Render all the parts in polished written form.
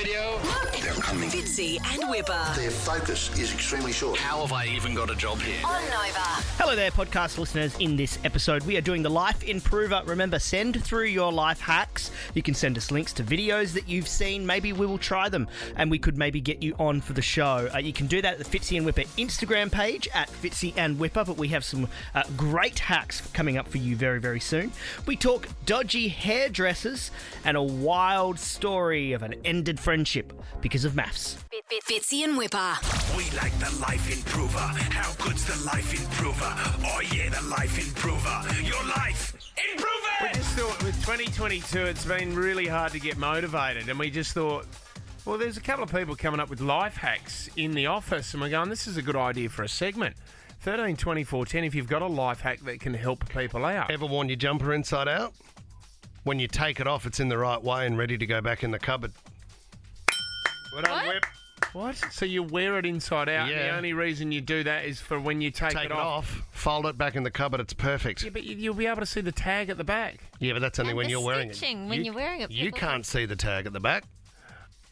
radio. They're coming. Fitzy and Wippa. Their focus is extremely short. How have I even got a job here? On Nova. Hello there, podcast listeners. In this episode, we are doing the Life Improver. Remember, send through your life hacks. You can send us links to videos that you've seen. Maybe we will try them, and we could maybe get you on for the show. You can do that at the Fitzy and Wippa Instagram page, at Fitzy and Wippa, but we have some great hacks coming up for you very, very soon. We talk dodgy hairdressers and a wild story of an ended friendship because of maths. Fitzy and Wippa. We like the Life Improver. How good's the Life Improver? Oh yeah, the Life Improver. Your life improver! We just thought with 2022 it's been really hard to get motivated, and we just thought, well, there's a couple of people coming up with life hacks in the office, and we're going, this is a good idea for a segment. 13 24 10 if you've got a life hack that can help people out. Ever worn your jumper inside out? When you take it off, it's in the right way and ready to go back in the cupboard. Well done, Whip. What? So you wear it inside out, and Yeah. the only reason you do that is for when you take Take it off, fold it back in the cupboard, it's perfect. Yeah, but you'll be able to see the tag at the back. Yeah, but that's only And when the you're wearing it. stitching, when you're wearing it, You people can't see the tag at the back.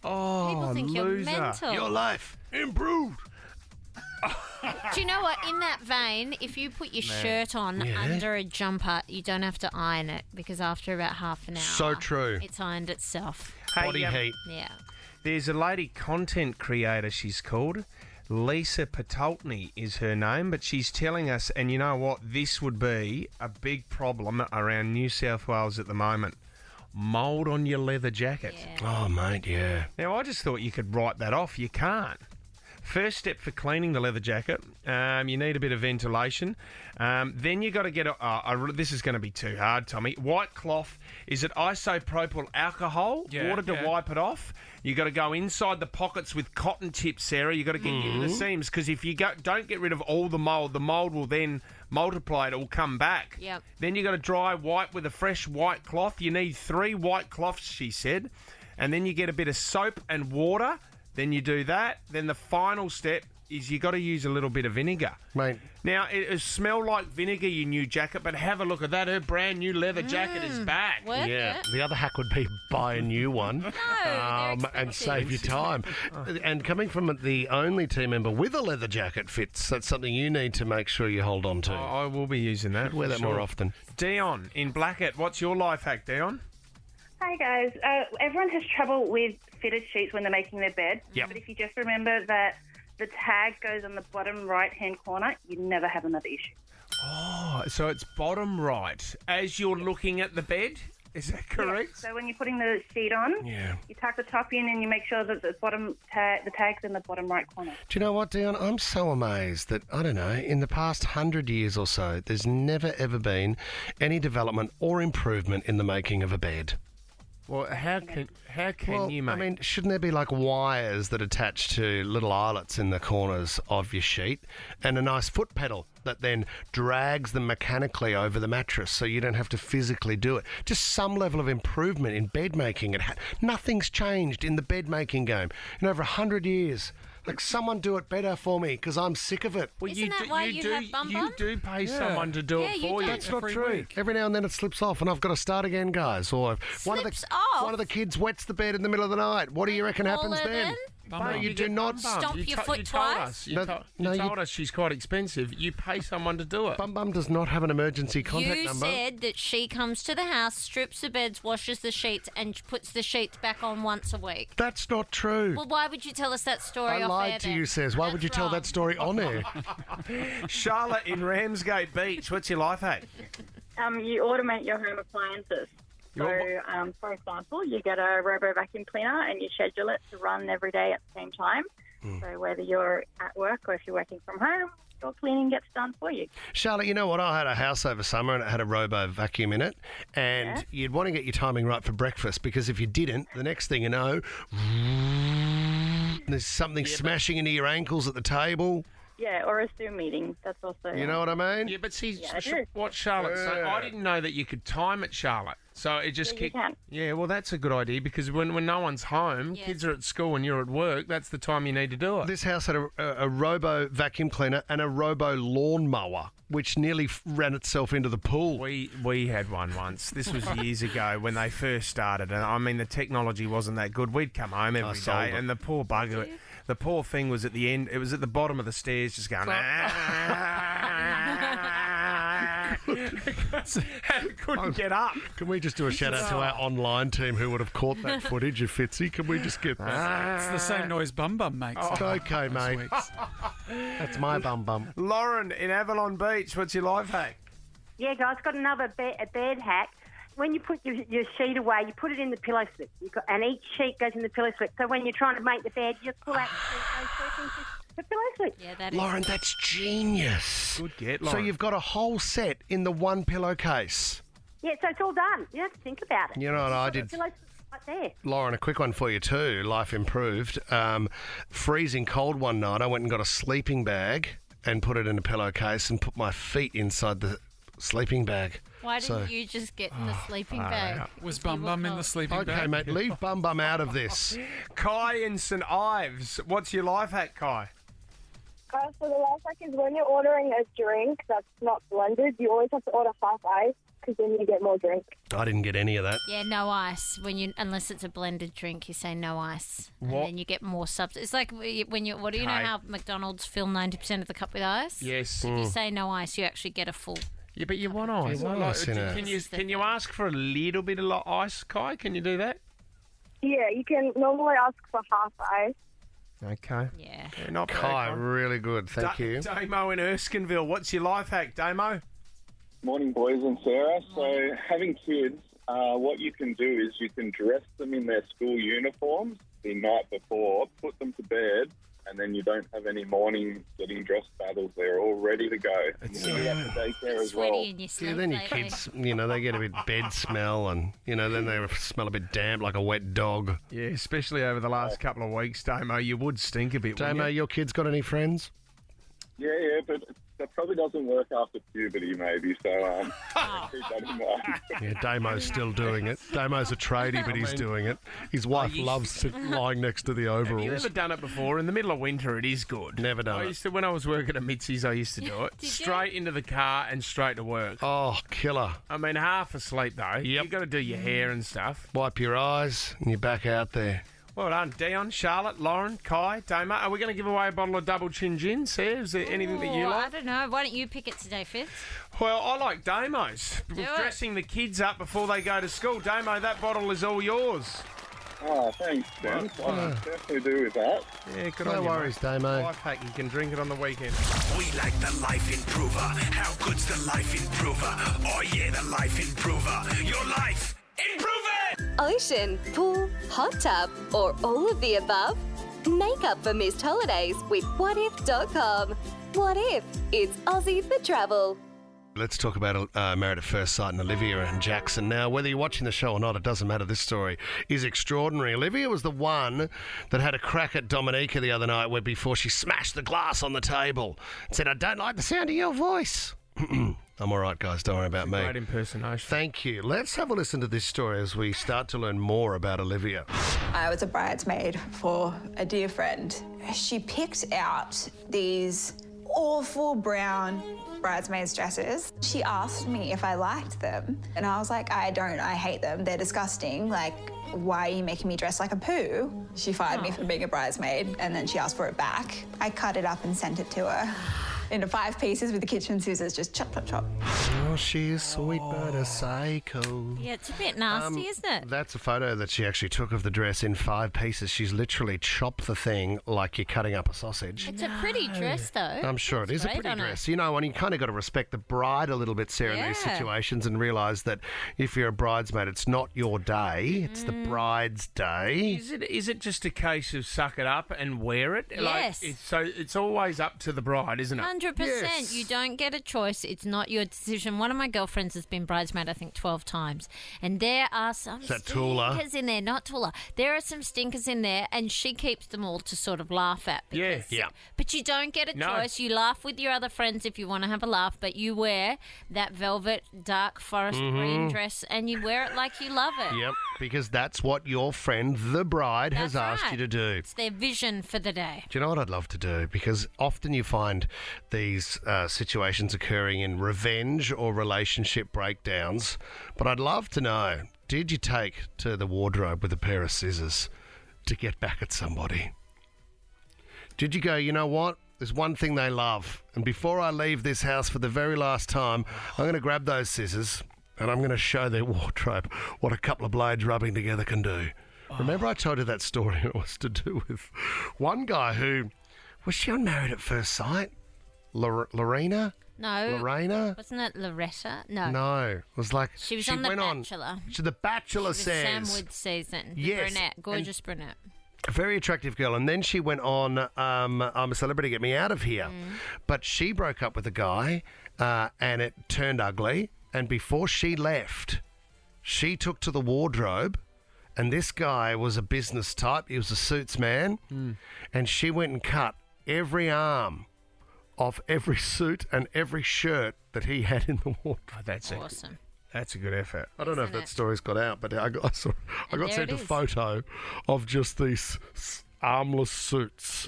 Oh, People think you're loser. mental. Your life improved. Do you know what? In that vein, if you put your shirt on under a jumper, you don't have to iron it because after about half an hour, So true. it's ironed itself. Hey, Body heat. Yeah. There's a lady content creator, she's called. Lisa Patultney is her name, but she's telling us, and you know what, this would be a big problem around New South Wales at the moment. Mould on your leather jacket. Yeah. Oh, mate, yeah. Now, I just thought you could write that off. You can't. First step for cleaning the leather jacket, you need a bit of ventilation. Then you got to get this is going to be too hard, Tommy. White cloth. Is it isopropyl alcohol? Water to wipe it off. You got to go inside the pockets with cotton tips, Sarah. You got to get into the seams because if you don't get rid of all the mould will then multiply. It will come back. Yep. Then you got to dry wipe with a fresh white cloth. You need 3 white cloths, she said, and then you get a bit of soap and water. Then you do that. Then the final step is you got to use a little bit of vinegar. Mate. Now, it smell like vinegar, your new jacket, but have a look at that. Her brand new leather jacket is back. Worth Yeah, it. the other hack would be buy a new one they're and expensive. save your time. And coming from the only team member with a leather jacket, Fitz, that's something you need to make sure you hold on to. I will be using that. Wear for that sure. more often. Dion in Blackett, what's your life hack, Dion? Hi guys. Everyone has trouble with fitted sheets when they're making their bed. Yep. But if you just remember that the tag goes on the bottom right-hand corner, you never have another issue. Oh, so it's bottom right as you're looking at the bed? Is that correct? Yeah. So when you're putting the sheet on, you tuck the top in and you make sure that the tag's in the bottom right corner. Do you know what, Dion? I'm so amazed that, I don't know, in the past 100 years or so, there's never, ever been any development or improvement in the making of a bed. Well, how can you, mate? I mean, shouldn't there be like wires that attach to little eyelets in the corners of your sheet and a nice foot pedal that then drags them mechanically over the mattress so you don't have to physically do it? Just some level of improvement in bed making. Nothing's changed in the bed making game in over 100 years. Like, someone do it better for me because I'm sick of it. Well, Isn't that why you have Bum you Bum? do pay someone to do Yeah, it you for do. you. That's not Every true. week. Every now and then it slips off and I've got to start again, guys. Or one of Slips the kids wets the bed in the middle of the night. What do you reckon Call happens her then? then? No, you do not. Stomp your foot you told twice? us. You No, told you- us she's quite expensive. You pay someone to do it. Bum Bum does not have an emergency contact You number. said that she comes to the house, strips the beds, washes the sheets, and puts the sheets back on once a week. That's not true. Well, why would you tell us that story I off lied air to then? you, Says. Why That's would you tell wrong. that story on air? Charlotte in Ramsgate Beach, what's your life hack? You automate your home appliances. So, for example, you get a robo vacuum cleaner and you schedule it to run every day at the same time. So whether you're at work or if you're working from home, your cleaning gets done for you. Charlotte, you know what? I had a house over summer and it had a robo vacuum in it. And you'd want to get your timing right for breakfast because if you didn't, the next thing you know, there's something smashing into your ankles at the table. Yeah, or a Zoom meeting. That's also... You know what I mean? Yeah, but see, I do. what Charlotte said, I didn't know that you could time it, Charlotte. So it just you can. Yeah, well, that's a good idea because when no one's home, Yes. kids are at school and you're at work, that's the time you need to do it. This house had a robo vacuum cleaner and a robo lawnmower which nearly ran itself into the pool. We had one once. This was years ago when they first started, and I mean the technology wasn't that good. We'd come home every day, and the poor bugger, the poor thing was at the end. It was at the bottom of the stairs, just going. And couldn't get up. Can we just do a shout out to our online team who would have caught that footage of Fitzy? Can we just get that? It's the same noise Bum Bum makes. Okay, mate. That's my bum bum. Lauren in Avalon Beach, what's your life hack? Yeah, guys, got another bed hack. When you put your sheet away, you put it in the pillow slip, and each sheet goes in the pillow slip. So when you're trying to make the bed, you just pull out the pillow slip. Yeah, that is. Lauren, that's genius. Good get, So Lauren. you've got a whole set in the one pillowcase. Yeah, so it's all done. You don't have to think about it. You know what I The did? pillow slip's right there. Lauren, a quick one for you too. Life improved. Freezing cold one night, I went and got a sleeping bag and put it in a pillowcase and put my feet inside the sleeping bag. Why didn't you just get in the sleeping bag? Was Bum Bum in the sleeping Okay, bag? mate, leave Bum Bum out of this. Kai in St Ives, what's your life hack, Kai? So the life hack is when you're ordering a drink that's not blended, you always have to order half ice because then you get more drink. I didn't get any of that. Yeah, no ice. Unless it's a blended drink, you say no ice, What? and then you get more substance. It's like when you. What do you know Okay. how McDonald's fill 90% of the cup with ice? Yes. If you say no ice, you actually get a full. Yeah, but you want ice. You want ice in it. Can you ask for a little bit of ice, Kai? Can you do that? Yeah, you can normally ask for half ice. Okay. Yeah. Not bad, Kai, really good. Thank you. Damo in Erskineville, what's your life hack, Damo? Morning, boys and Sarah. So, having kids, what you can do is you can dress them in their school uniforms the night before, put them to bed, and then you don't have any morning getting dressed battles. They're all ready to go. And you can do that for daycare as well. Sweaty in your sleep. Yeah, then your lately. kids, they get a bit bed smell and, then they smell a bit damp like a wet dog. Yeah, especially over the last couple of weeks, Damo, you would stink a bit, wouldn't Damo, you? your kids got any friends? Yeah, but that probably doesn't work after puberty, maybe. So, keep that in mind. Yeah, Damo's still doing it. Damo's a tradie, but he's doing it. His wife loves lying next to the Have you overalls. ever done it before? In the middle of winter, it is good. Never done it. When I was working at Mitzi's, I used to do it. Did you? Straight into the car and straight to work. Oh, killer. I mean, half asleep, though. Yep. You've got to do your hair and stuff. Wipe your eyes and you're back out there. Well done, Dion, Charlotte, Lauren, Kai, Damo. Are we going to give away a bottle of Double Chin Gin, Sarah? Is there anything that you Oh, I like? don't know. Why don't you pick it today, Fitz? Well, I like Damo's. it. Dressing the kids up before they go to school. Damo, that bottle is all yours. Oh, thanks, Ben. I definitely do with that. Yeah, good No on you, worries, mate. Damo. Life hack, you can drink it on the weekend. We like the Life Improver. How good's the Life Improver? Oh yeah, the Life Improver. Your life, improve it! Ocean, pool, hot tub, or all of the above? Make up for missed holidays with whatif.com. What If? It's Aussie for travel. Let's talk about Married at First Sight and Olivia and Jackson. Now, whether you're watching the show or not, it doesn't matter. This story is extraordinary. Olivia was the one that had a crack at Dominica the other night before she smashed the glass on the table and said, "I don't like the sound of your voice." I'm all right, guys. Don't worry about me. Great impersonation. Thank you. Let's have a listen to this story as we start to learn more about Olivia. I was a bridesmaid for a dear friend. She picked out these awful brown bridesmaids dresses. She asked me if I liked them, and I was like, I don't, I hate them. They're disgusting. Like, why are you making me dress like a poo? She fired me for being a bridesmaid, and then she asked for it back. I cut it up and sent it to her into 5 pieces with the kitchen scissors, just chop, chop, chop. Oh, she is sweet but a psycho. Yeah, it's a bit nasty, isn't it? That's a photo that she actually took of the dress in 5 pieces. She's literally chopped the thing like you're cutting up a sausage. It's a pretty dress, though. I'm sure it is a great pretty on her. dress. You know, and you kind of got to respect the bride a little bit, Sarah, in these Yeah. situations and realise that if you're a bridesmaid, it's not your day, it's the bride's day. Is it just a case of suck it up and wear it? Yes. It's always up to the bride, isn't it? 100%. Yes. You don't get a choice. It's not your decision. One of my girlfriends has been bridesmaid, I think, 12 times. And there are some that Tula? stinkers in there. Not Tula. There are some stinkers in there, and she keeps them all to sort of laugh at. Yeah. because- Yeah. But you don't get a No. choice. You laugh with your other friends if you want to have a laugh, but you wear that velvet dark forest green dress, and you wear it like you love it. Yep, because that's what your friend, the bride, has That's asked right. you to do. It's their vision for the day. Do you know what I'd love to do? Because often you find these situations occurring in revenge or relationship breakdowns, but I'd love to know, did you take to the wardrobe with a pair of scissors to get back at somebody? Did you go, you know what? There's one thing they love, and before I leave this house for the very last time, I'm going to grab those scissors and I'm going to show their wardrobe what a couple of blades rubbing together can do. Remember I told you that story? It was to do with one guy who... Was she on Married at First Sight? Lorena? No. Lorena? Wasn't it Loretta? No. No. It was like... She was on The Bachelor. The Bachelor She was says... Sam Wood's season. The Yes, brunette. Gorgeous brunette. A very attractive girl. And then she went on I'm a Celebrity, Get Me Out of Here. But she broke up with a guy and it turned ugly. And before she left, she took to the wardrobe. And this guy was a business type. He was a suits man. And she went and cut every arm off every suit and every shirt that he had in the wardrobe. That's awesome. That's a good effort. I don't know if that story's got out, but I got sent a photo of just these armless suits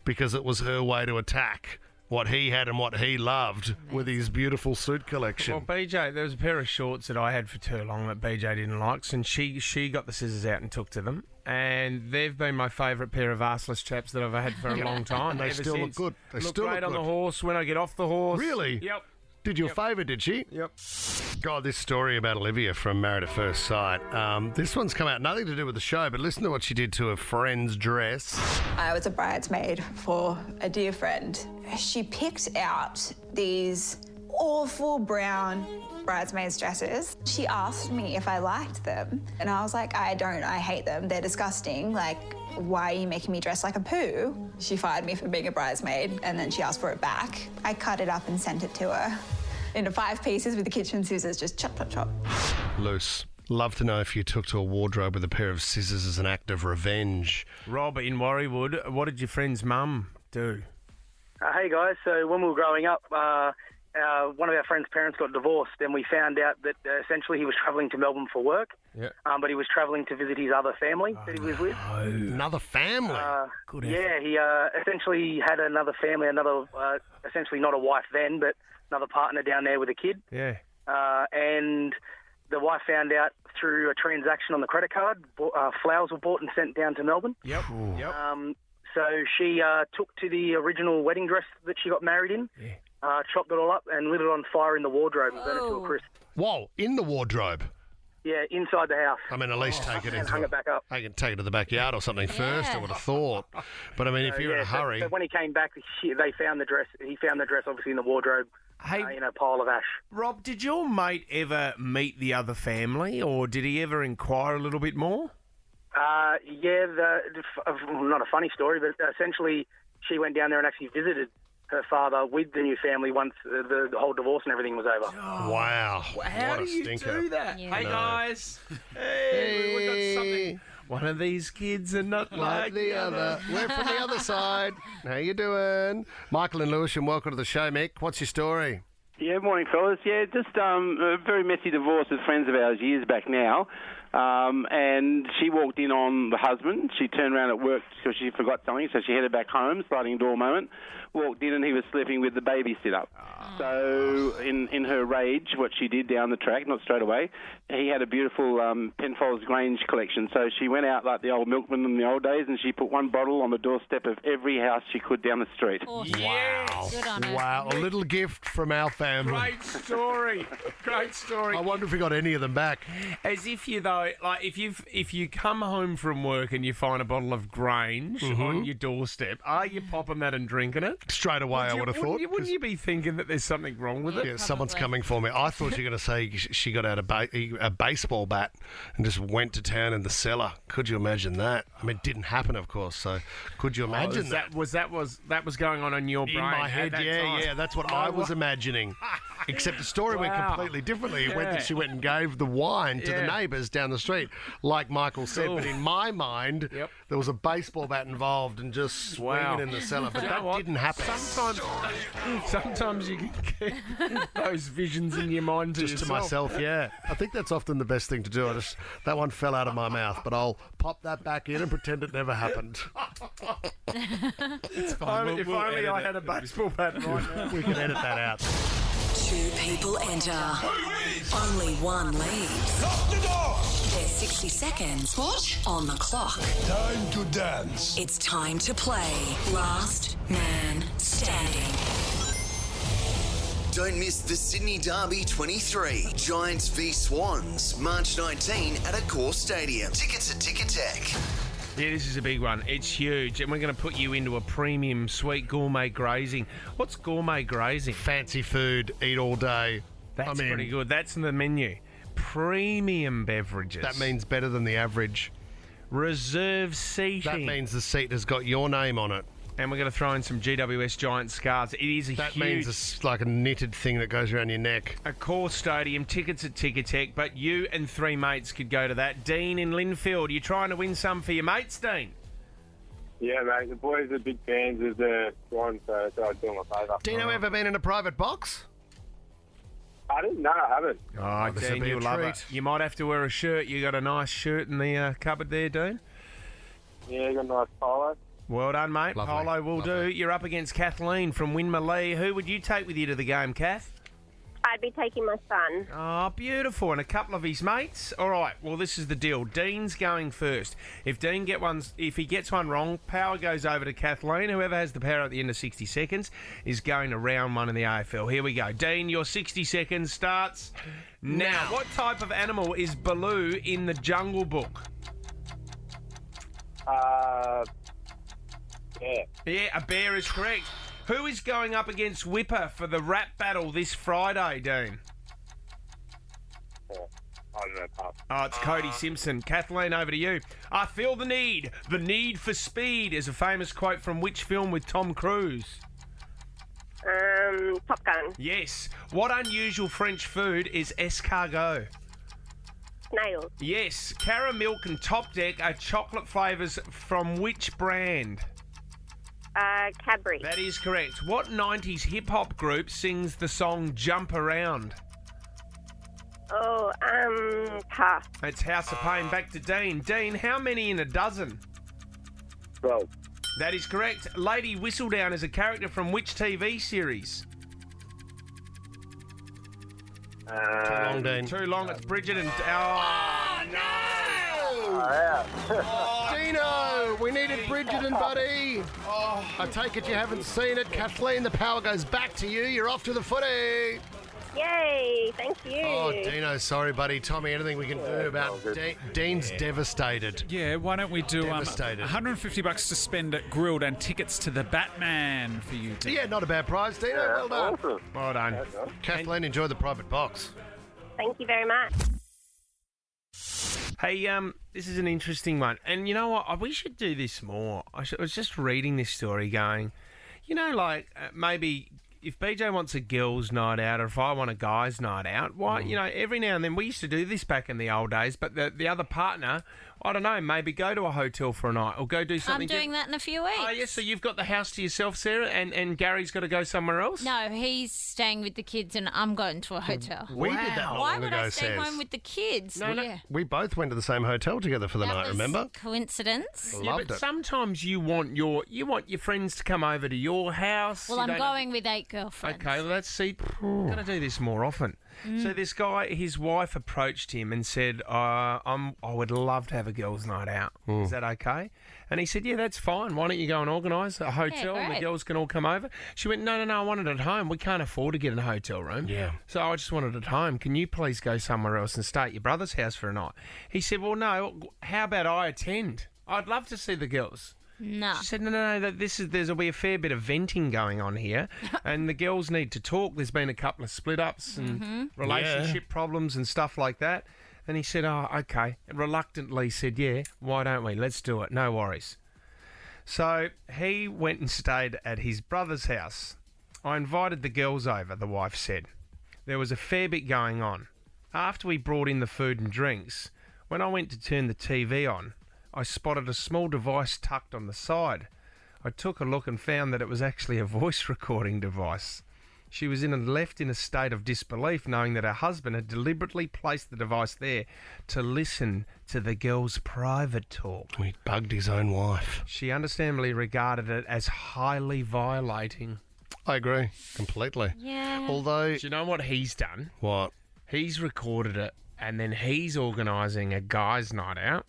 because it was her way to attack what he had and what he loved with his beautiful suit collection. Well, BJ, there was a pair of shorts that I had for too long that BJ didn't like, and she got the scissors out and took to them, and they've been my favourite pair of arseless chaps that I've had for a long time. And they ever still look since. good. They look still great look on the good. horse when I get off the horse. Really? Yep. Did you a favour, did she? Yep. God, this story about Olivia from Married at First Sight. This one's come out, nothing to do with the show, but listen to what she did to a friend's dress. I was a bridesmaid for a dear friend. She picked out these awful brown bridesmaids dresses. She asked me if I liked them, and I was like, I don't, I hate them. They're disgusting. Like, why are you making me dress like a poo? She fired me for being a bridesmaid, and then she asked for it back. I cut it up and sent it to her into 5 pieces with the kitchen scissors, just chop, chop, chop. Loose. Love to know if you took to a wardrobe with a pair of scissors as an act of revenge. Rob in Warriewood, what did your friend's mum do? Hey guys, so when we were growing up, one of our friend's parents got divorced, and we found out that essentially he was travelling to Melbourne for work, but he was travelling to visit his other family that he was with. Another family? Good yeah, he essentially had another family, essentially not a wife then, but another partner down there with a kid. Yeah. And the wife found out through a transaction on the credit card, flowers were bought and sent down to Melbourne. Yep. So she took to the original wedding dress that she got married in, chopped it all up and lit it on fire in the wardrobe and burnt it to a crisp. Whoa, in the wardrobe? Yeah, inside the house. I mean, at least take it and hung it back up. I can take it to the backyard or something first, I would have thought. But I mean, if you're in a hurry... So when he came back, they found the dress. He found the dress obviously in the wardrobe in a pile of ash. Rob, did your mate ever meet the other family, or did he ever inquire a little bit more? Not a funny story, but essentially she went down there and actually visited her father with the new family once the whole divorce and everything was over. Wow. How what do a you stinker. do that? Yeah. Hey, guys. Hey, we got something. One of these kids are not like the other. We're from the other side. How you doing? Michael and Lewisham, welcome to the show, Mick. What's your story? Yeah, morning, fellas. Yeah, just a very messy divorce with friends of ours years back now. And she walked in on the husband. She turned around at work because she forgot something, so she headed back home, sliding door moment. Walked in and he was sleeping with the babysitter. So in her rage, what she did down the track, not straight away, he had a beautiful Penfolds Grange collection. So she went out like the old milkman in the old days and she put one bottle on the doorstep of every house she could down the street. Awesome. Wow. Good on her. Wow, a little gift from our family. Great story. Great story. I wonder if we got any of them back. As if you though, like if you come home from work and you find a bottle of Grange on your doorstep, are you popping that and drinking it? Straight away, I would have thought. Wouldn't you be thinking that there's something wrong with it? Yeah, someone's coming for me. I thought you were going to say she got out a baseball bat and just went to town in the cellar. Could you imagine that? I mean, it didn't happen, of course. So, could you imagine that was going on in your brain? In my head, at that yeah, time? yeah. That's what I was imagining. Except the story went Wow. completely differently. It went Yeah. that she went and gave the wine to the Yeah. neighbours down the street, like Michael said. Cool. But in my mind, there was a baseball bat involved and just swinging in the cellar. But You know that what? didn't happen. Sometimes you can get those visions in your mind Just to myself, yeah. I think that's often the best thing to do. That one fell out of my mouth, but I'll pop that back in and pretend it never happened. It's fine. If only I had a baseball bat right now. We can edit that out. 2 people enter. Only one leaves. Lock the door! There's 60 seconds. What? On the clock. Time to dance. It's time to play Last Man Standing. Don't miss the Sydney Derby 23, Giants v Swans, March 19 at Accor Stadium. Tickets at Ticketek. Yeah, this is a big one. It's huge, and we're going to put you into a premium sweet gourmet grazing. What's gourmet grazing? Fancy food, eat all day. That's pretty good. That's in the menu. Premium beverages. That means better than the average. Reserve seating. That means the seat has got your name on it. And we're going to throw in some GWS Giant scarves. It is That huge... means it's like a knitted thing that goes around your neck. Accor Stadium, tickets at Ticketek, but you and 3 mates could go to that. Dean in Linfield, you trying to win some for your mates, Dean? Yeah, mate. The boys are big fans of the Swans, so I'd do them a favour. Dino ever been in a private box? I didn't. No, I haven't. Oh, this will Dean, be a you'll love treat. it. You might have to wear a shirt. You got a nice shirt in the cupboard there, Dean? Yeah, got a nice polo. Well done, mate. Lovely. Polo will do. You're up against Kathleen from Winmalee. Who would you take with you to the game, Kath? I'd be taking my son. Oh, beautiful. And a couple of his mates. All right, well, this is the deal. Dean's going first. If he gets one wrong, power goes over to Kathleen. Whoever has the power at the end of 60 seconds is going to round 1 in the AFL. Here we go. Dean, your 60 seconds starts now. What type of animal is Baloo in the Jungle Book? Yeah. Yeah, a bear is correct. Who is going up against Wippa for the rap battle this Friday, Dean? I don't know, Puff. Oh, it's Cody Simpson. Kathleen, over to you. I feel the need. The need for speed is a famous quote from which film with Tom Cruise? Top Gun. Yes. What unusual French food is escargot? Snails. Yes. Caramilk and Top Deck are chocolate flavours from which brand? Cadbury. That is correct. What 90s hip-hop group sings the song Jump Around? Oh, pass. It's House of Pain. Back to Dean. Dean, how many in a dozen? 12. That is correct. Lady Whistledown is a character from which TV series? Too long, Dean. Too long. It's Bridget and... Oh, no! Dino, we needed Bridget and Buddy. I take it you haven't seen it. Kathleen, the power goes back to you. You're off to the footy. Yay, thank you. Oh, Dino, sorry, buddy. Tommy, anything we can do about Dean's devastated. Yeah, why don't we do Devastated. $150 to spend at Grilled and tickets to the Batman for you, Dean. Yeah, not a bad prize, Dino. Well done. Awesome. Well done. Kathleen, enjoy the private box. Thank you very much. Hey, this is an interesting one. And you know what? We should do this more. I was just reading this story going, maybe if BJ wants a girls' night out or if I want a guy's night out, why, every now and then, we used to do this back in the old days, but the other partner, I don't know, maybe go to a hotel for a night or go do something. I'm doing that in a few weeks. Oh, yes, so you've got the house to yourself, Sarah, and Gary's got to go somewhere else? No, he's staying with the kids and I'm going to a hotel. We did that not Why long would ago, I stay Saz. home with the kids? No. We both went to the same hotel together for the That night, was remember? coincidence. Yeah, Loved but it. sometimes you want your friends to come over to your house. Well, You I'm don't- going with 8 girlfriends. Okay, well, let's see. I'm going to do this more often. So this guy, his wife approached him and said, I would love to have a girls' night out. Is that okay? And he said, yeah, that's fine. Why don't you go and organise a hotel and the great. girls can all come over? She went, no, I want it at home. We can't afford to get in a hotel room. Yeah. So I just want it at home. Can you please go somewhere else and stay at your brother's house for a night? He said, well, no, how about I attend? I'd love to see the girls. No. She said, no, there'll be a fair bit of venting going on here, and the girls need to talk. There's been a couple of split-ups and relationship problems and stuff like that. And he said, oh, okay. And reluctantly said, yeah, why don't we? Let's do it. No worries. So he went and stayed at his brother's house. I invited the girls over, the wife said. there was a fair bit going on. After we brought in the food and drinks, when I went to turn the TV on, I spotted a small device tucked on the side. I took a look and found that it was actually a voice recording device. She was left in a state of disbelief, knowing that her husband had deliberately placed the device there to listen to the girl's private talk. He bugged his own wife. She understandably regarded it as highly violating. I agree completely. Yeah. Although, do you know what he's done? What? He's recorded it, and then he's organising a guys' night out,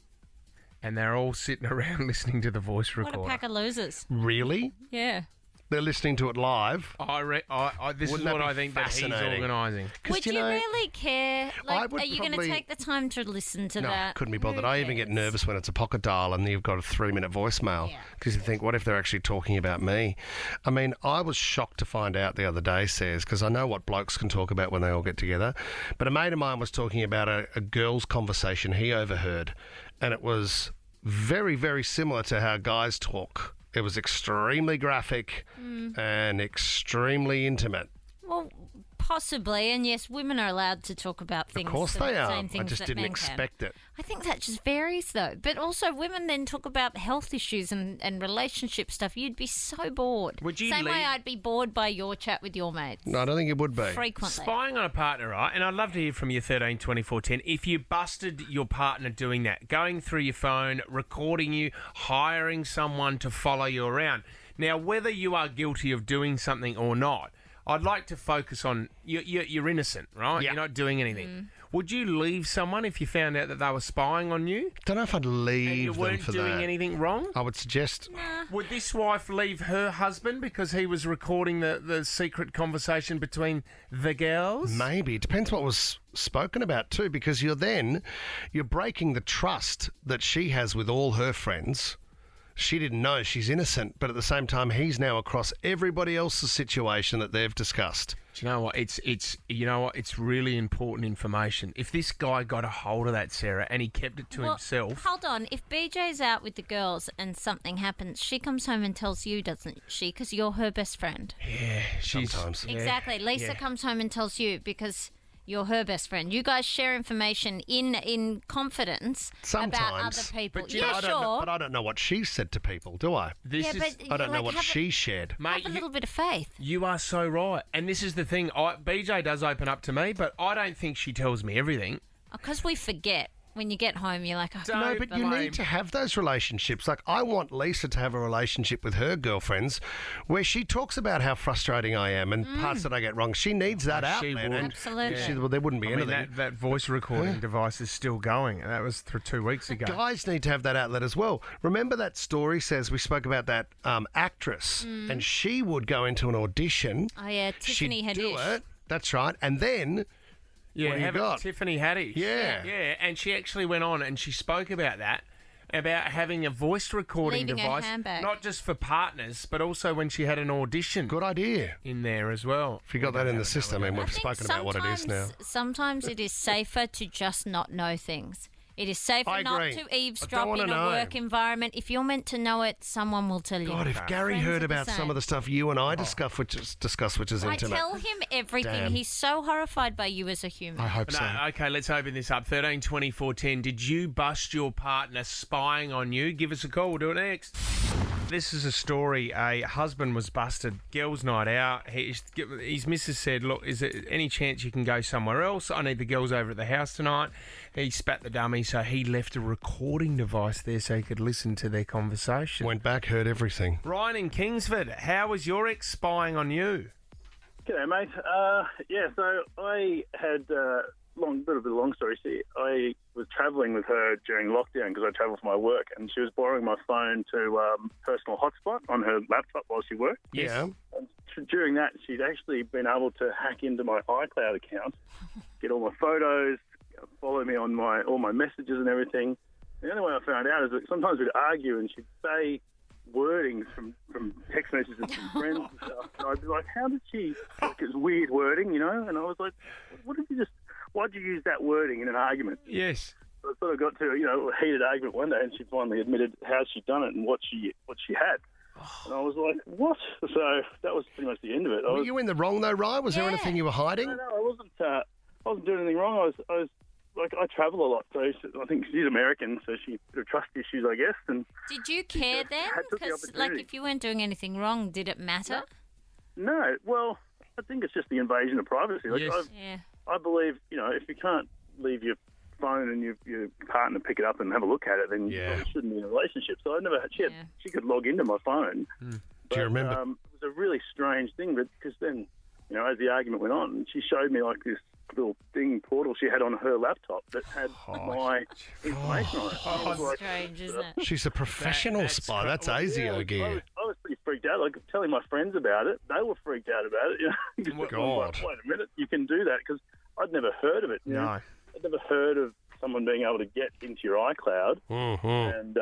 and they're all sitting around listening to the voice recorder. What a pack of losers. Really? Yeah. They're listening to it live. This is what I think that he's organising. Would you really care? Like, would are you going to probably- take the time to listen to No, that? couldn't be bothered. Who I even get nervous when it's a pocket dial and you've got a 3-minute voicemail because you think, what if they're actually talking about me? I mean, I was shocked to find out the other day, Says, because I know what blokes can talk about when they all get together. But a mate of mine was talking about a girl's conversation he overheard, and it was very, very similar to how guys talk. It was extremely graphic and extremely intimate. Well, possibly, and yes, women are allowed to talk about things. Of course the they are. same I things just that didn't men expect can. it. I think that just varies, though. But also, women then talk about health issues and relationship stuff. You'd be so bored. Would you Same way leave- I'd be bored by your chat with your mates. No, I don't think it would be. Frequently. Spying on a partner, right? And I'd love to hear from you, 13 24 10. If you busted your partner doing that, going through your phone, recording you, hiring someone to follow you around. Now, whether you are guilty of doing something or not, I'd like to focus on you're innocent, right? You're not doing anything. Would you leave someone if you found out that they were spying on you? Don't know if I'd leave and you them weren't for doing that. anything wrong? I would suggest... Would this wife leave her husband because he was recording the secret conversation between the girls? Maybe. It depends what was spoken about too, because you're breaking the trust that she has with all her friends. She didn't know she's innocent, but at the same time, he's now across everybody else's situation that they've discussed. Do you know what? It's really important information. If this guy got a hold of that, Sarah, and he kept it to himself. Hold on. If BJ's out with the girls and something happens, she comes home and tells you, doesn't she? Because you're her best friend. Yeah, sometimes. Exactly. Lisa comes home and tells you because you're her best friend. You guys share information in confidence Sometimes. about other people. But I don't know what she said to people, do I? I don't know what she shared. Have a little bit of faith. You are so right. And this is the thing. BJ does open up to me, but I don't think she tells me everything. Because we forget. When you get home, you're like, oh, No, but you need to have those relationships. Like, I want Lisa to have a relationship with her girlfriends where she talks about how frustrating I am and parts that I get wrong. She needs that out, she man. would. And Absolutely. well, there wouldn't be I mean, anything. that voice recording device is still going. That was 2 weeks ago. Guys need to have that outlet as well. Remember that story says we spoke about that actress, and she would go into an audition. Oh, yeah, Tiffany she'd do Haddish. it. That's right. And then... Yeah, what do you have got? it, Tiffany Haddish. Yeah. Yeah, and she actually went on and she spoke about that, about having a voice recording Leaving her device, handbag. not just for partners, but also when she had an audition. Good idea. In there as well. If you got that in the system, and we've spoken about what it is now. Sometimes it is safer to just not know things. It is safer I not agree. to eavesdrop wanna in a know. work environment. If you're meant to know it, someone will tell you. God, if Gary Friends heard are the about some same. of the stuff you and I discuss, which is I intimate. tell him everything. Damn. He's so horrified by you as a human. I hope so. Okay, let's open this up. 13 24 10. Did you bust your partner spying on you? Give us a call. We'll do it next. This is a story. A husband was busted. Girls' night out. His missus said, look, is there any chance you can go somewhere else? I need the girls over at the house tonight. He spat the dummy, so he left a recording device there so he could listen to their conversation. Went back, heard everything. Ryan in Kingsford, how was your ex spying on you? G'day, mate. So I had bit of a long story. See, I was travelling with her during lockdown because I travel for my work, and she was borrowing my phone to personal hotspot on her laptop while she worked. Yeah. And during that, she'd actually been able to hack into my iCloud account, get all my photos, follow me on all my messages and everything. The only way I found out is that sometimes we'd argue and she'd say wordings from text messages from friends and stuff. And I'd be like, how did she... Like, it's weird wording, you know? And I was like, why'd you use that wording in an argument? Yes. So I sort of got to, a heated argument one day, and she finally admitted how she'd done it and what she had. And I was like, what? So that was pretty much the end of it. Were you in the wrong though, Ryan? Was there anything you were hiding? No, I wasn't. I wasn't doing anything wrong. I was like, I travel a lot, so I think she's American, so she had trust issues, I guess. And Did you care then? Because, if you weren't doing anything wrong, did it matter? No, well, I think it's just the invasion of privacy. Like, Yes. I believe, if you can't leave your phone and your partner pick it up and have a look at it, then you probably shouldn't be in a relationship. So I never had. She could log into my phone. Do you remember? It was a really strange thing, because then, as the argument went on, she showed me like this little portal she had on her laptop that had my information on it. I was like, strange, isn't it? She's a professional spy. That's ASIO gear. I was pretty freaked out. Like, telling my friends about it, they were freaked out about it. God. Wait a minute, you can do that? Because I'd never heard of it. No. I'd never heard of someone being able to get into your iCloud. And,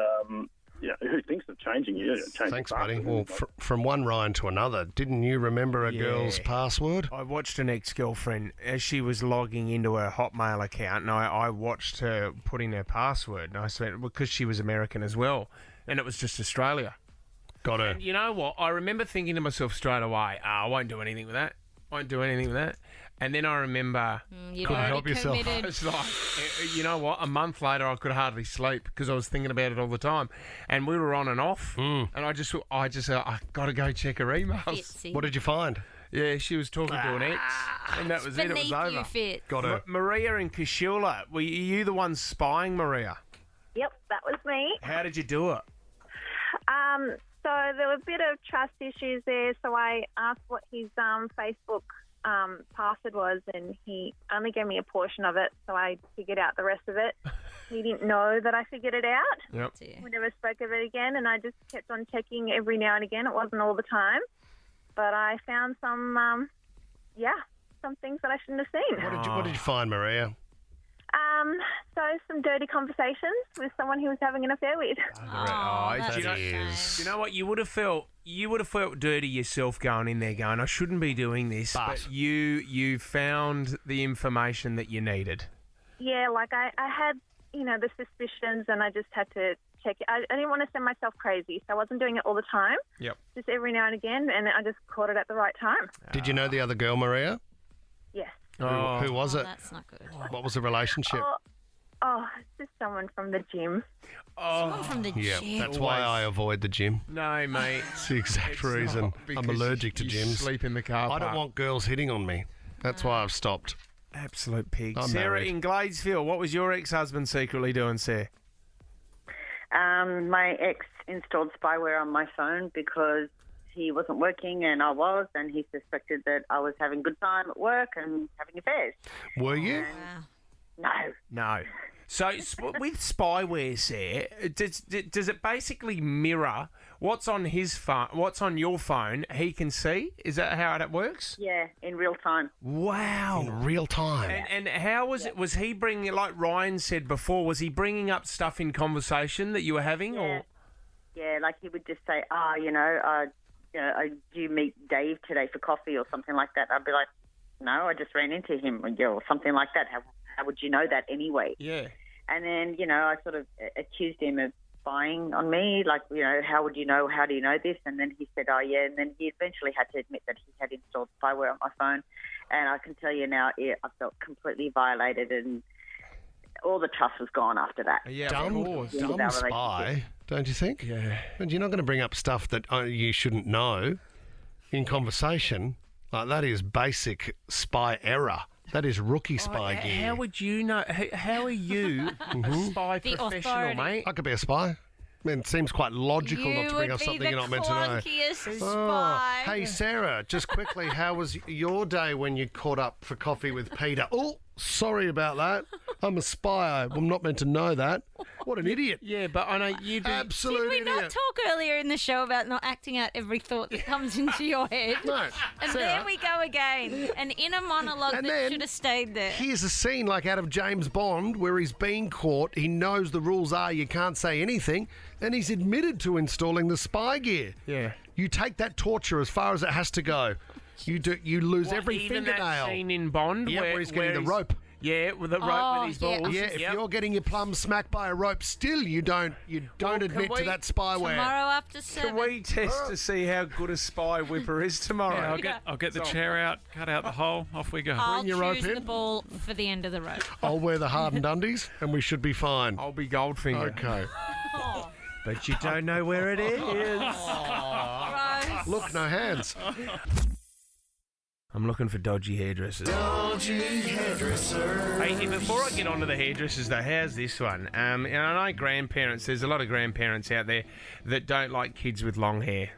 who thinks of changing you? Thanks, buddy. Well, from one Ryan to another, didn't you remember a girl's password? I watched an ex-girlfriend as she was logging into her Hotmail account, and I watched her put in her password, and I said, because she was American as well, and it was just Australia. Got her. And you know what? I remember thinking to myself straight away, I won't do anything with that. And then I remember... Couldn't help yourself. It's like, you know what? A month later, I could hardly sleep because I was thinking about it all the time. And we were on and off. And I got to go check her emails. Fitzy. What did you find? Yeah, she was talking to an ex. And that was it. It was Beneath over. you, Fitz. Got her. Maria and Kashula, were you the one spying Maria? Yep, that was me. How did you do it? So there were a bit of trust issues there, so I asked what his Facebook password was, and he only gave me a portion of it, so I figured out the rest of it. He didn't know that I figured it out. Yep. We never spoke of it again, and I just kept on checking every now and again. It wasn't all the time, but I found some things that I shouldn't have seen. What did you find, Maria? So some dirty conversations with someone he was having an affair with. Do you know what? You would have felt dirty yourself going in there going, I shouldn't be doing this, but you found the information that you needed. Yeah, like I had, the suspicions, and I just had to check it. I didn't want to send myself crazy, so I wasn't doing it all the time. Yep. Just every now and again, and I just caught it at the right time. Did you know the other girl, Maria? Yes. Who was it? That's not good. What was the relationship? It's just someone from the gym. Someone from the Yeah, gym. that's why I avoid the gym. No, mate. It's the exact reason. not, I'm because allergic to you gyms. sleep in the car I don't park. want girls hitting on me. That's why I've stopped. Absolute pig. I'm Sarah married. in Gladesville, what was your ex-husband secretly doing, Sarah? My ex installed spyware on my phone because he wasn't working and I was, and he suspected that I was having a good time at work and having affairs. Were you? No. So with spyware, Sarah, does it basically mirror what's on his phone, what's on your phone? He can see. Is that how it works? Yeah, in real time. Wow. In real time. And how was it? Was he bringing, like Ryan said before, was he bringing up stuff in conversation that you were having, or? Yeah, like he would just say, do you meet Dave today for coffee or something like that? I'd be like, no, I just ran into him, or something like that. How would you know that anyway? Yeah. And then, I sort of accused him of spying on me, like, how would you know, how do you know this? And then he said, oh, yeah, and then he eventually had to admit that he had installed spyware on my phone. And I can tell you now, I felt completely violated, and all the trust was gone after that. Yeah, Dumb spy, don't you think? Yeah. And you're not going to bring up stuff that you shouldn't know in conversation. Like, that is basic spy error. That is rookie spy gear. How would you know? How are you a spy The professional, authority. mate? I could be a spy. I mean, it seems quite logical not to bring up something you're not meant to know. Spy. Hey, Sarah, just quickly, how was your day when you caught up for coffee with Peter? Oh, sorry about that. I'm a spy. I'm not meant to know that. What an idiot. Yeah, but I know you do. Absolute Did we not idiot. talk earlier in the show about not acting out every thought that comes into your head? No. And Sarah. there we go again. An inner monologue And that then should have stayed there. Here's a scene like out of James Bond where he's been caught. He knows the rules are you can't say anything, and he's admitted to installing the spy gear. Yeah. You take that torture as far as it has to go. You lose every even fingernail. that scene in Bond Yeah, where he's getting the rope. Yeah, with the rope with his balls. Yeah, if you're getting your plum smacked by a rope, still you don't admit to that spyware. Tomorrow after 7. Can we test to see how good a spy Wippa is tomorrow? Yeah, I'll get the chair out, cut out the hole, off we go. I'll Bring your rope choose in. the ball for the end of the rope. I'll wear the hardened undies and we should be fine. I'll be Goldfinger. Okay. But you don't know where it is. Look, no hands. I'm looking for dodgy hairdressers. Dodgy hairdresser. Hey, before I get on to the hairdressers, though, how's this one? And I know grandparents, there's a lot of grandparents out there that don't like kids with long hair.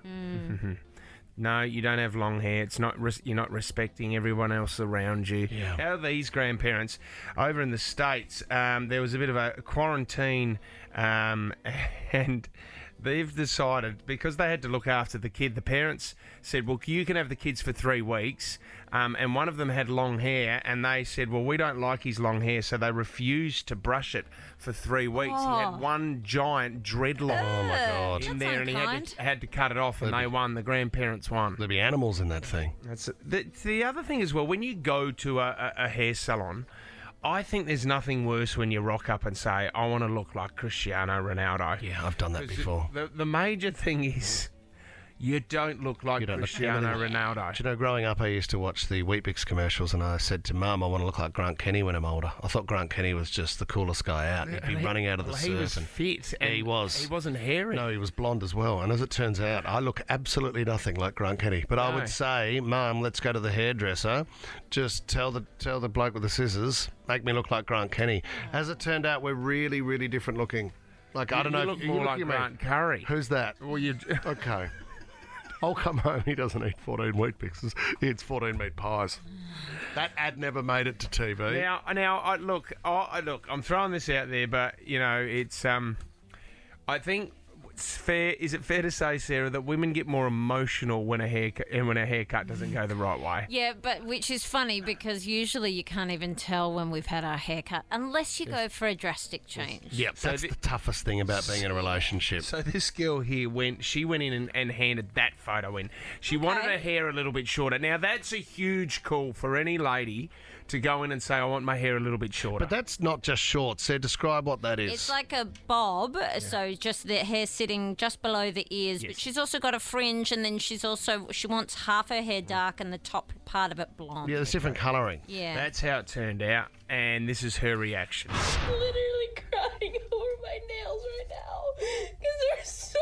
No, you don't have long hair. It's not. You're not respecting everyone else around you. Yeah. How are these grandparents over in the States? There was a bit of a quarantine, and they've decided, because they had to look after the kid, the parents said, well, you can have the kids for 3 weeks, and one of them had long hair, and they said, well, we don't like his long hair, so they refused to brush it for 3 weeks. He had one giant dreadlock in there, and he had to cut it off, and they won. The grandparents won. There'll be animals in that thing. That's the other thing as well, when you go to a hair salon, I think there's nothing worse when you rock up and say, I want to look like Cristiano Ronaldo. Yeah, I've done that before. The major thing is you don't look like Cristiano Ronaldo. Do you know, growing up, I used to watch the Weet-Bix commercials, and I said to Mum, I want to look like Grant Kenny when I'm older. I thought Grant Kenny was just the coolest guy out. He'd be running out of the surf. He was fit. Yeah, he was. He wasn't hairy. No, he was blonde as well. And as it turns out, I look absolutely nothing like Grant Kenny. But I would say, Mum, let's go to the hairdresser. Just tell the bloke with the scissors, make me look like Grant Kenny. As it turned out, we're really, really different looking. Like, I don't know. You look more like Grant Curry. Who's that? Well, you. Okay. I'll come home. He doesn't eat 14 Weet-Bixes. He eats 14 meat pies. That ad never made it to TV. Now, look. I'm throwing this out there, but you know, it's. I think it's fair. Is it fair to say, Sarah, that women get more emotional when a haircut doesn't go the right way? Yeah, but which is funny because usually you can't even tell when we've had our haircut unless you go for a drastic change. Yep, that's the toughest thing about being in a relationship. So this girl here went in and handed that photo in. She wanted her hair a little bit shorter. Now, that's a huge call for any lady to go in and say, I want my hair a little bit shorter. But that's not just short. So describe what that is. It's like a bob, so just the hair sitting just below the ears. But she's also got a fringe, and then she wants half her hair dark and the top part of it blonde. Yeah, there's different colouring. Yeah. That's how it turned out, and this is her reaction. I'm literally crying over my nails right now because they're so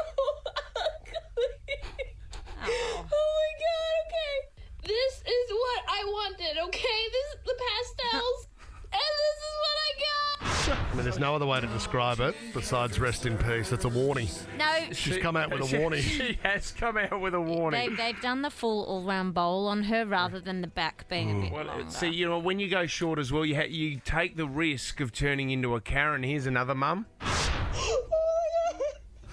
ugly. Oh my god, okay. This is what I wanted, okay? This is the pastels, and this is what I got. I mean, there's no other way to describe it besides rest in peace. That's a warning. No. She's come out with a warning. She has come out with a warning. They've done the full all-round bowl on her rather than the back being a bit longer. See, you know, when you go short as well, you take the risk of turning into a Karen. Here's another mum. Oh my god.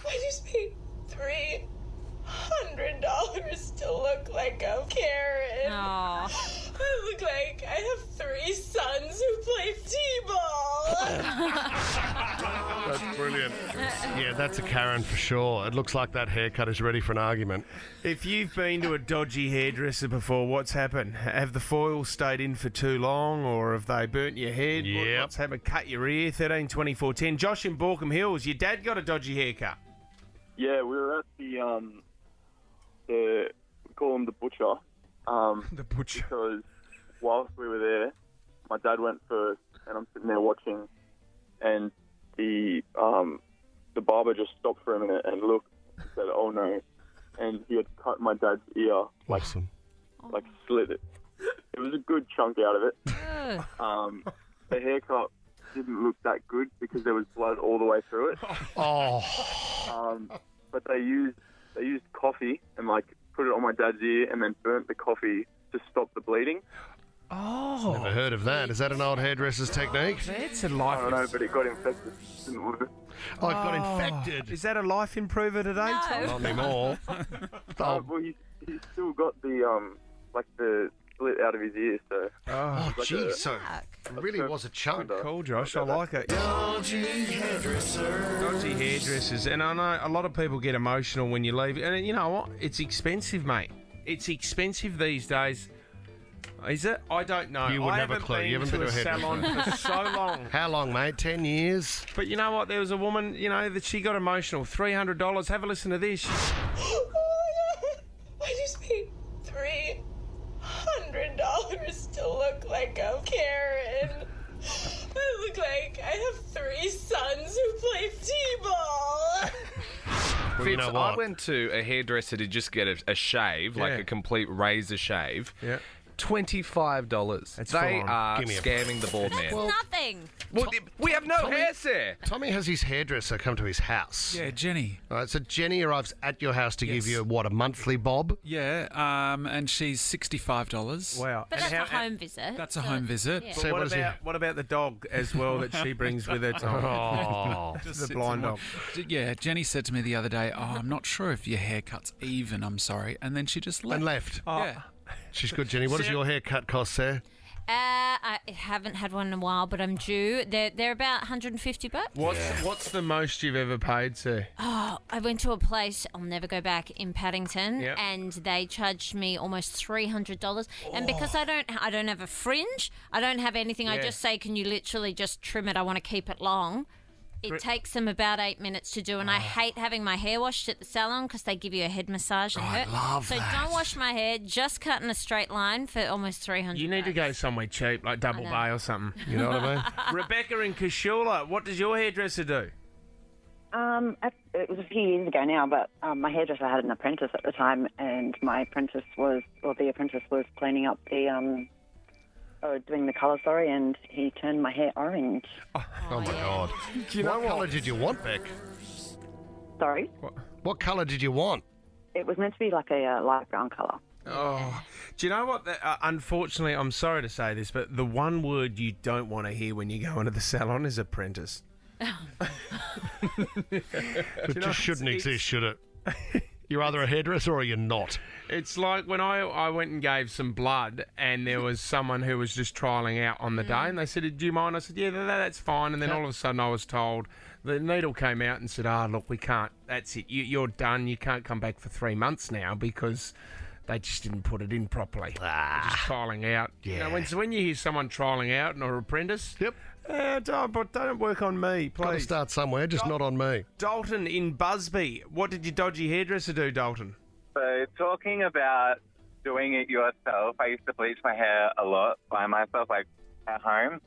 I just paid $300 to look like a Karen. Aww. I look like I have 3 sons who play t-ball. That's brilliant. Yeah, that's a Karen for sure. It looks like that haircut is ready for an argument. If you've been to a dodgy hairdresser before, what's happened? Have the foils stayed in for too long, or have they burnt your head? Yep. What's happened? Cut your ear? 13 24 10. Josh in Borkham Hills, your dad got a dodgy haircut. Yeah, we were at we call him the butcher. The butcher. Because whilst we were there, my dad went first, and I'm sitting there watching, and the barber just stopped for a minute and looked and said, "Oh no," and he had cut my dad's ear, like slit it. It was a good chunk out of it. The haircut didn't look that good because there was blood all the way through it. But they used coffee and put it on my dad's ear and then burnt the coffee to stop the bleeding. Oh, never heard of that. Is that an old hairdresser's technique? That's a life. I don't know, but it got infected. It didn't work. Oh, it got infected. Is that a life improver today, Tom? Not anymore. Well, he's still got the the split out of his ear, so. Oh, jeez. So it really was a chunk. Cool, Josh. I like it. Dodgy hairdresser. Dodgy hairdressers. And I know a lot of people get emotional when you leave. And you know what? It's expensive, mate. It's expensive these days. Is it? I don't know. You wouldn't I have a haven't clue. You haven't been to a salon hairdresser. for so long. How long, mate? 10 years? But you know what? There was a woman, that she got emotional. $300. Have a listen to this. I just paid $300 to look like a Karen. I look like I have 3 sons who play t-ball. Well, you know Fitz, what? I went to a hairdresser to just get a shave, like Yeah. a complete razor shave. Yeah. $25. That's They full on. are Give me a- scamming the bald man. Nothing. Well, we have no hair, sir. Tommy has his hairdresser come to his house. Yeah, Jenny. All right, so Jenny arrives at your house to give you, a monthly bob? Yeah, and she's $65. Wow. But And that's a how- home visit. That's a home visit. Yeah. But So what what is he- about the dog as well that she brings with her, Tom? Oh. Just The sits blind and dog. Yeah, Jenny said to me the other day, I'm not sure if your haircut's even, I'm sorry. And then she just left. And left. Yeah. She's good, Jenny. What does your haircut cost, sir? I haven't had one in a while, but I'm due. They're about $150. What's the most you've ever paid, sir? Oh, I went to a place I'll never go back in Paddington, Yep. and they charged me almost $300. And because I don't have a fringe, I don't have anything. I Yeah. just say, can you literally just trim it? I want to keep it long. It takes them about 8 minutes to do, and I hate having my hair washed at the salon because they give you a head massage and hurt. love so that. don't wash my hair. Just cut in a straight line for almost $300. You need to go somewhere cheap, like Double know. Bay or something. You know what I mean? Rebecca in Kashula, what does your hairdresser do? It was a few years ago now, but my hairdresser had an apprentice at the time, and the apprentice was cleaning up the doing the colour, and he turned my hair orange. Oh my God. What colour did you want, Beck? Sorry? What colour did you want? It was meant to be like a light brown colour. Oh, do you know what? Unfortunately, I'm sorry to say this, but the one word you don't want to hear when you go into the salon is apprentice. It just shouldn't exist, should it? You're either a hairdresser or you're not. It's like when I went and gave some blood and there was someone who was just trialling out on the day and they said, do you mind? I said, yeah, that's fine. And then all of a sudden I was told, the needle came out and said, look, we can't, that's it. You're done. You can't come back for 3 months now because they just didn't put it in properly. Just trialling out. Yeah. When you hear someone trialling out and an apprentice, don't work on me, please. Got to start somewhere, just not on me. Dalton in Busby. What did your dodgy hairdresser do, Dalton? So talking about doing it yourself, I used to bleach my hair a lot by myself, like at home.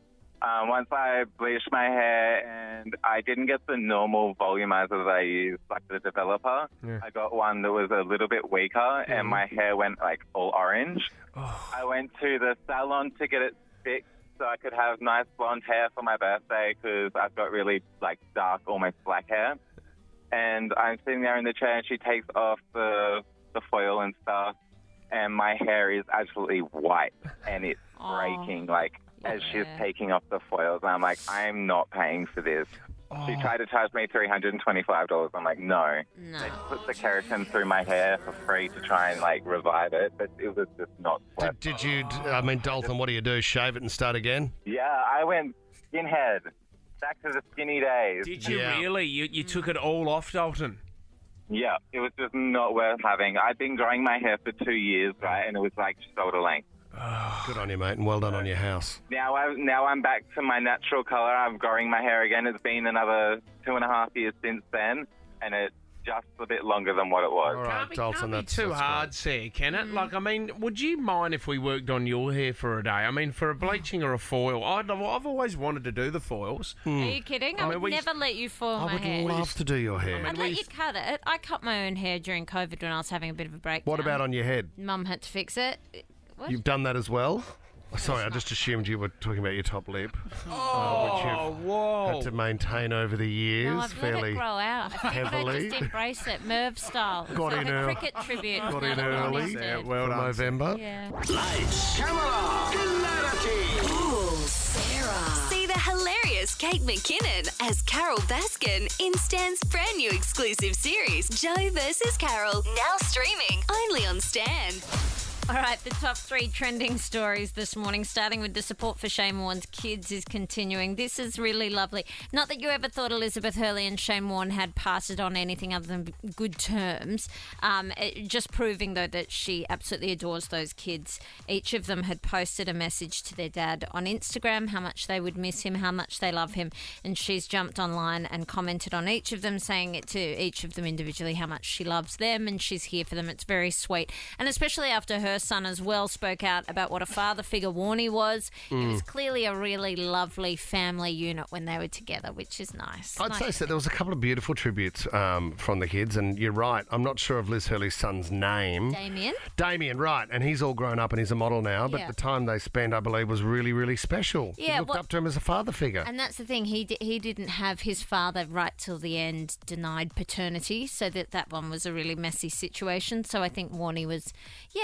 Once I bleached my hair and I didn't get the normal volumizer that I use, like the developer. Yeah. I got one that was a little bit weaker and my hair went like all orange. I went to the salon to get it fixed so I could have nice blonde hair for my birthday because I've got really like dark, almost black hair. And I'm sitting there in the chair and she takes off the foil and stuff and my hair is absolutely white and it's breaking like as she's taking off the foils. And I'm like, I'm not paying for this. She tried to charge me $325. I'm like, no. They put the keratin through my hair for free to try and like revive it, but it was just not worth it. Did you, Dalton, what do you do? Shave it and start again? Yeah, I went skinhead. Back to the skinny days. Did you really? You took it all off, Dalton? Yeah, it was just not worth having. I'd been growing my hair for 2 years, right, and it was like shoulder length. Good on you, mate, and well done on your house. Now I'm back to my natural colour. I'm growing my hair again. It's been another 2.5 years since then, and it's just a bit longer than what it was. All right, Dalton, Can't be too hard, Sarah, can it? Like, I mean, would you mind if we worked on your hair for a day? I mean, for a bleaching or a foil, I've always wanted to do the foils. Are you kidding? I mean, would never let you foil my hair. I would love to do your hair. I'd let you cut it. I cut my own hair during COVID when I was having a bit of a breakdown. What about on your head? Mum had to fix it. What? You've done that as well? Oh, sorry, I just assumed you were talking about your top lip, which you've had to maintain over the years No, I've fairly let it grow out. I think heavily. I just embrace it, Merv style. Got It's in like a early. cricket tribute. Got now in that I'm early. instead. Yeah, well done, November. Yeah. Lights, camera, hilarity. Ooh, Sarah. See the hilarious Kate McKinnon as Carol Baskin in Stan's brand new exclusive series, Joe vs. Carol, now streaming only on Stan. All right, the top 3 trending stories this morning, starting with the support for Shane Warne's kids is continuing. This is really lovely. Not that you ever thought Elizabeth Hurley and Shane Warne had passed it on anything other than good terms. Just proving, though, that she absolutely adores those kids. Each of them had posted a message to their dad on Instagram, how much they would miss him, how much they love him. And she's jumped online and commented on each of them, saying it to each of them individually how much she loves them and she's here for them. It's very sweet. And especially after her son as well spoke out about what a father figure Warnie was. It was clearly a really lovely family unit when they were together, which is nice. I'd say so. There was a couple of beautiful tributes from the kids, and you're right. I'm not sure of Liz Hurley's son's name. Damien, right. And he's all grown up and he's a model now, but the time they spent, I believe, was really, really special. Yeah, you looked up to him as a father figure. And that's the thing. He didn't have his father right till the end denied paternity, so that one was a really messy situation. So I think Warnie was,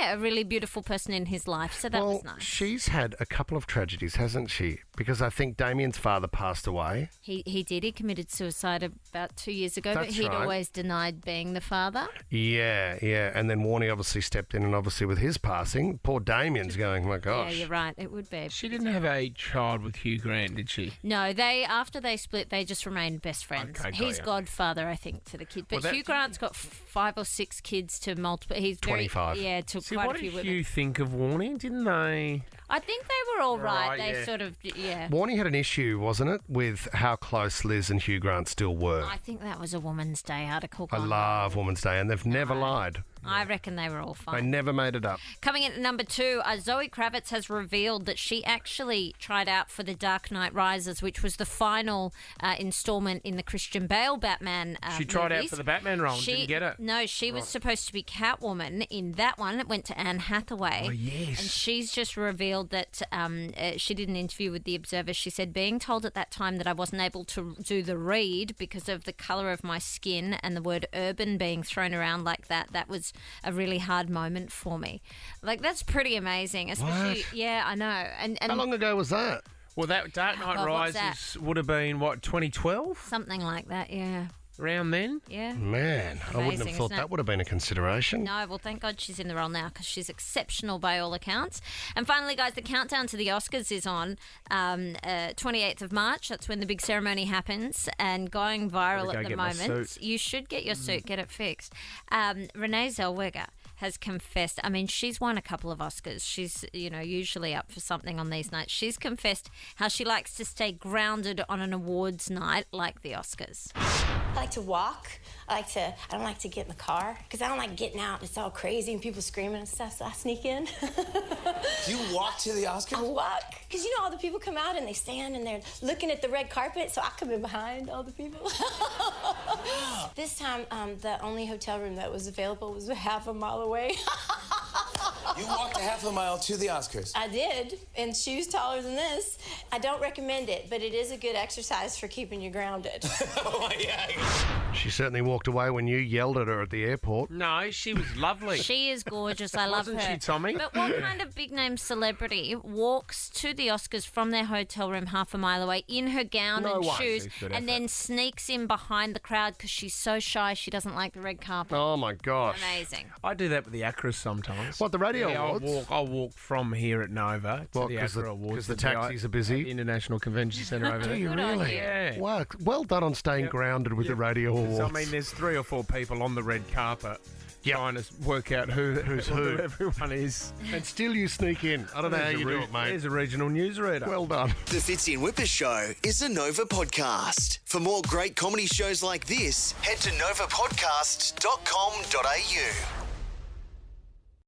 a really beautiful person in his life. So that was nice. She's had a couple of tragedies, hasn't she? Because I think Damien's father passed away. He did. He committed suicide about 2 years ago, That's but he'd right. always denied being the father. Yeah. And then Warnie obviously stepped in, and obviously with his passing, poor Damien's going, oh my gosh. Yeah, you're right. It would be. She didn't have a child with Hugh Grant, did she? No, after they split, they just remained best friends. Okay, He's godfather, I think, to the kid. But Well, Hugh Grant's got 5 or 6 kids to multiple. He's 25. To See, quite what a few did women. you think of Warnie? Didn't they? I think they were all right. Right, They yeah. sort of, Warnie had an issue, wasn't it, with how close Liz and Hugh Grant still were. I think that was a Woman's Day article. I love Woman's Day, and they've never lied. I reckon they were all They fine. never made it up. Coming in at number 2, Zoe Kravitz has revealed that she actually tried out for The Dark Knight Rises, which was the final installment in the Christian Bale Batman She tried out movies. for the Batman role and didn't get it. No, she was supposed to be Catwoman in that one. It went to Anne Hathaway. Oh, yes. And she's just revealed that she did an interview with The Observer. She said, being told at that time that I wasn't able to do the read because of the colour of my skin and the word urban being thrown around like that, that was a really hard moment for me. Like, that's pretty amazing. Especially, What? yeah, I know. And How long ago was that? Well, that Dark Knight God, what's Rises would have been, 2012? something like that, yeah. Around then? Yeah. Man, I wouldn't Amazing, have thought isn't it? that would have been a consideration. No, well, thank God she's in the role now because she's exceptional by all accounts. And finally, guys, the countdown to the Oscars is on 28th of March. That's when the big ceremony happens and going viral Gotta at go the get my moment. suit. You should get your suit, get it fixed. Renee Zellweger has confessed. I mean, she's won a couple of Oscars. She's, usually up for something on these nights. She's confessed how she likes to stay grounded on an awards night like the Oscars. I like to walk. I don't like to get in the car because I don't like getting out. It's all crazy and people screaming and stuff, so I sneak in. You walk to the Oscars? I walk because all the people come out and they stand and they're looking at the red carpet, so I come in behind all the people. This time, the only hotel room that was available was half a mile away. You walked a half a mile to the Oscars. I did, in shoes taller than this. I don't recommend it, but it is a good exercise for keeping you grounded. Oh my God. She certainly walked away when you yelled at her at the airport. No, she was lovely. She is gorgeous. I love her. Wasn't she, Tommy? But what kind of big name celebrity walks to the Oscars from their hotel room half a mile away in her gown No and one. shoes She's good and effort. then sneaks in behind the crowd because she's so shy she doesn't like the red carpet? Oh my gosh. Amazing. I do that with the Acras sometimes. What, the radio Yeah, awards? I'll walk from here at Nova to What, the 'cause the- Acra Awards. 'cause the to taxis are busy? at the International Convention Centre over Do there. you really? Yeah. Wow, well done on staying grounded with the radio awards. I mean, there's 3 or 4 people on the red carpet trying to work out who's who everyone is. And still you sneak in. I don't know how you do it, mate. There's a regional newsreader. Well done. The Fitzy and Wippa Show is a Nova podcast. For more great comedy shows like this, head to novapodcasts.com.au.